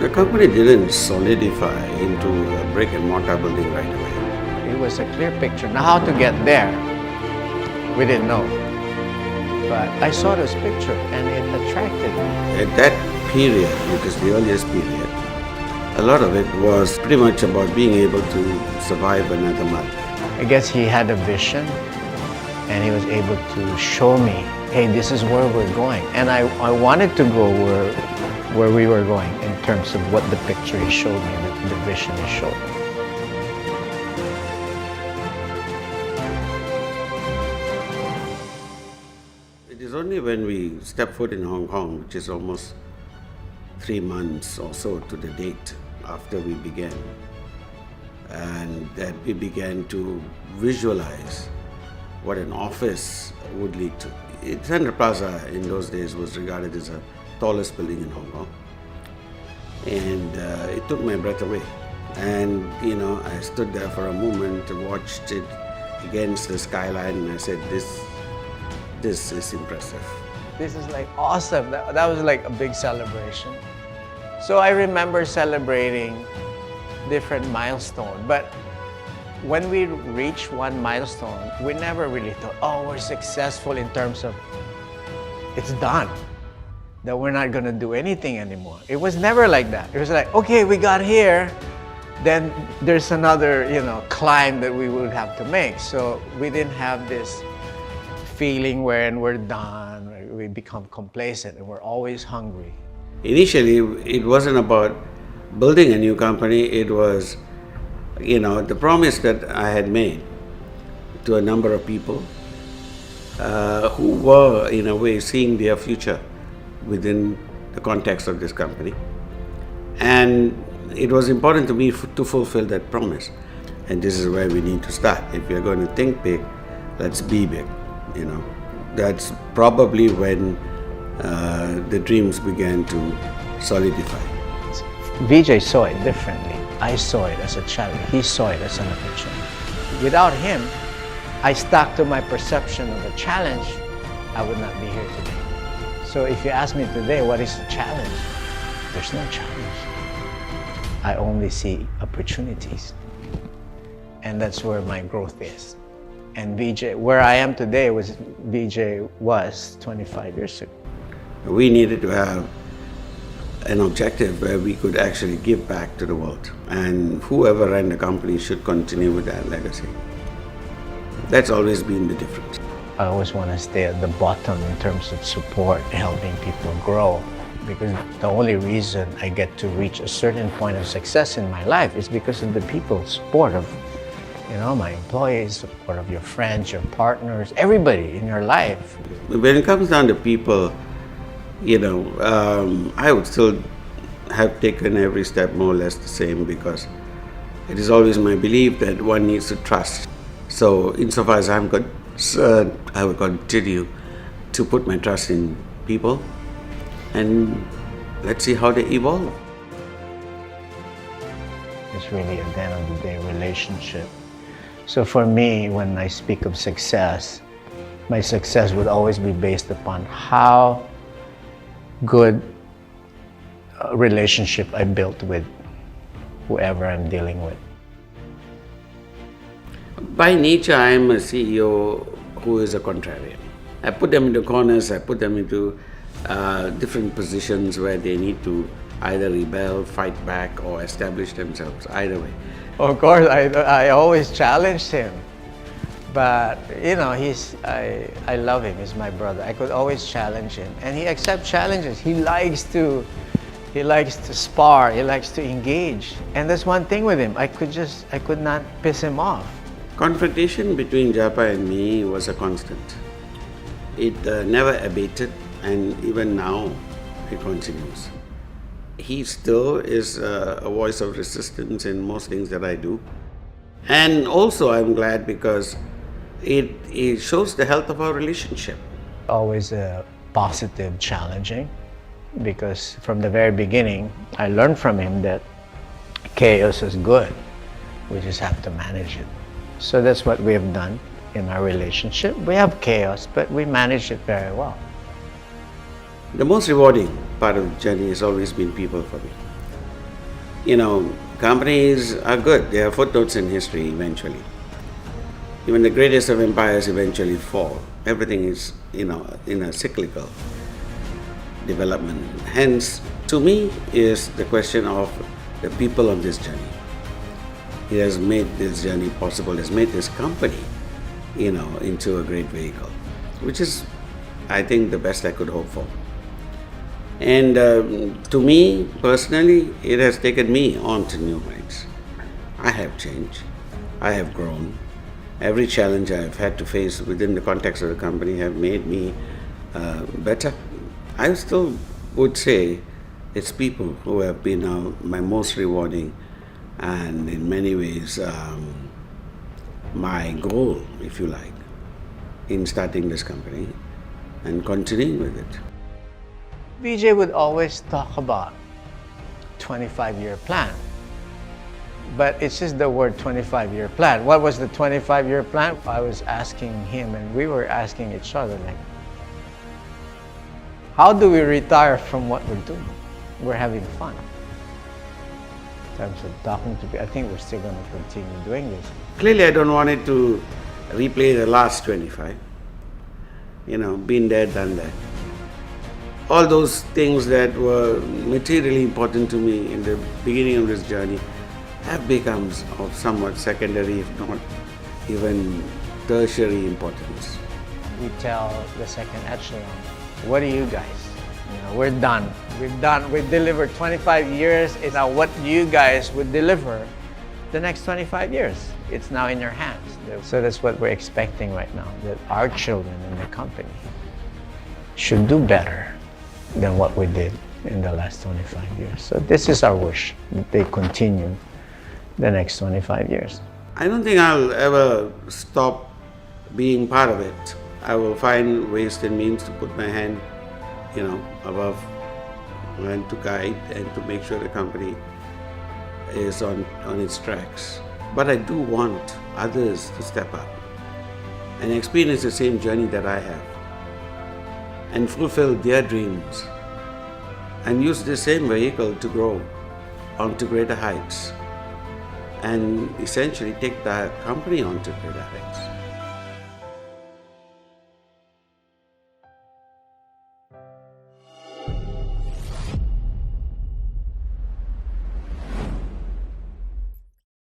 The company didn't solidify into a brick and mortar building right away. It was a clear picture. Now how to get there, we didn't know. But I saw this picture and it attracted me. At that period, which is the earliest period, a lot of it was pretty much about being able to survive another month. I guess he had a vision and he was able to show me, hey, this is where we're going. And I wanted to go where we were going in terms of what the picture he showed me, the vision he showed me. It is only when we step foot in Hong Kong, which is almost 3 months or so to the date after we began, and that we began to visualize what an office would lead to. Center Plaza in those days was regarded as the tallest building in Hong Kong, and it took my breath away. And I stood there for a moment, watched it against the skyline, and I said, this is impressive. This is like awesome. That was like a big celebration. So I remember celebrating different milestones, but when we reached one milestone, we never really thought, oh, we're successful in terms of it's done, that we're not gonna do anything anymore. It was never like that. It was like, okay, we got here, then there's another, climb that we would have to make. So we didn't have this feeling when we're done, we become complacent and we're always hungry. Initially, it wasn't about building a new company. It was, the promise that I had made to a number of people who were, in a way, seeing their future within the context of this company. And it was important to me to fulfill that promise. And this is where we need to start. If we are going to think big, let's be big. That's probably when the dreams began to solidify. Vijay saw it differently. I saw it as a challenge. He saw it as an opportunity. Without him, I stuck to my perception of a challenge, I would not be here today. So if you ask me today, what is the challenge? There's no challenge. I only see opportunities. And that's where my growth is. And Vijay, where I am today was Vijay was 25 years ago. We needed to have an objective where we could actually give back to the world. And whoever ran the company should continue with that legacy. That's always been the difference. I always want to stay at the bottom in terms of support, helping people grow. Because the only reason I get to reach a certain point of success in my life is because of the people's support of my employees, support of your friends, your partners, everybody in your life. When it comes down to people, I would still have taken every step more or less the same, because it is always my belief that one needs to trust. So insofar as I'm concerned, I will continue to put my trust in people, and let's see how they evolve. It's really, at the end of the day, a relationship. So for me, when I speak of success, my success would always be based upon how good a relationship I built with whoever I'm dealing with. By nature, I am a CEO who is a contrarian. I put them into corners, I put them into different positions where they need to either rebel, fight back, or establish themselves, either way. Of course, I always challenged him. But, I love him, he's my brother. I could always challenge him. And he accepts challenges. He likes to spar, he likes to engage. And that's one thing with him. I could not piss him off. Confrontation between Japa and me was a constant. It never abated, and even now it continues. He still is a voice of resistance in most things that I do. And also I'm glad because it shows the health of our relationship. Always positive, challenging, because from the very beginning, I learned from him that chaos is good. We just have to manage it. So that's what we have done in our relationship. We have chaos, but we manage it very well. The most rewarding part of the journey has always been people for me. You know, companies are good. They are footnotes in history eventually. Even the greatest of empires eventually fall. Everything is, in a cyclical development. Hence, to me, is the question of the people on this journey. He has made this journey possible, has made this company, into a great vehicle, which is, I think, the best I could hope for. And to me, personally, it has taken me on to new heights. I have changed. I have grown. Every challenge I have had to face within the context of the company have made me better. I still would say it's people who have been my most rewarding and in many ways my goal, if you like, in starting this company and continuing with it. Vijay would always talk about 25-year plan. But it's just the word 25-year plan. What was the 25-year plan? I was asking him and we were asking each other, like, how do we retire from what we're doing? We're having fun. In terms of talking to people, I think we're still going to continue doing this. Clearly, I don't want it to replay the last 25. Been there, done that. All those things that were materially important to me in the beginning of this journey have become of somewhat secondary, if not even tertiary importance. We tell the second echelon, what do you guys? We're done. We've done. We've delivered 25 years. It's now what you guys would deliver the next 25 years. It's now in your hands. So that's what we're expecting right now, that our children in the company should do better than what we did in the last 25 years. So this is our wish, that they continue the next 25 years. I don't think I'll ever stop being part of it. I will find ways and means to put my hand, above and to guide and to make sure the company is on its tracks. But I do want others to step up and experience the same journey that I have and fulfill their dreams and use the same vehicle to grow onto greater heights and essentially take the company onto greater heights.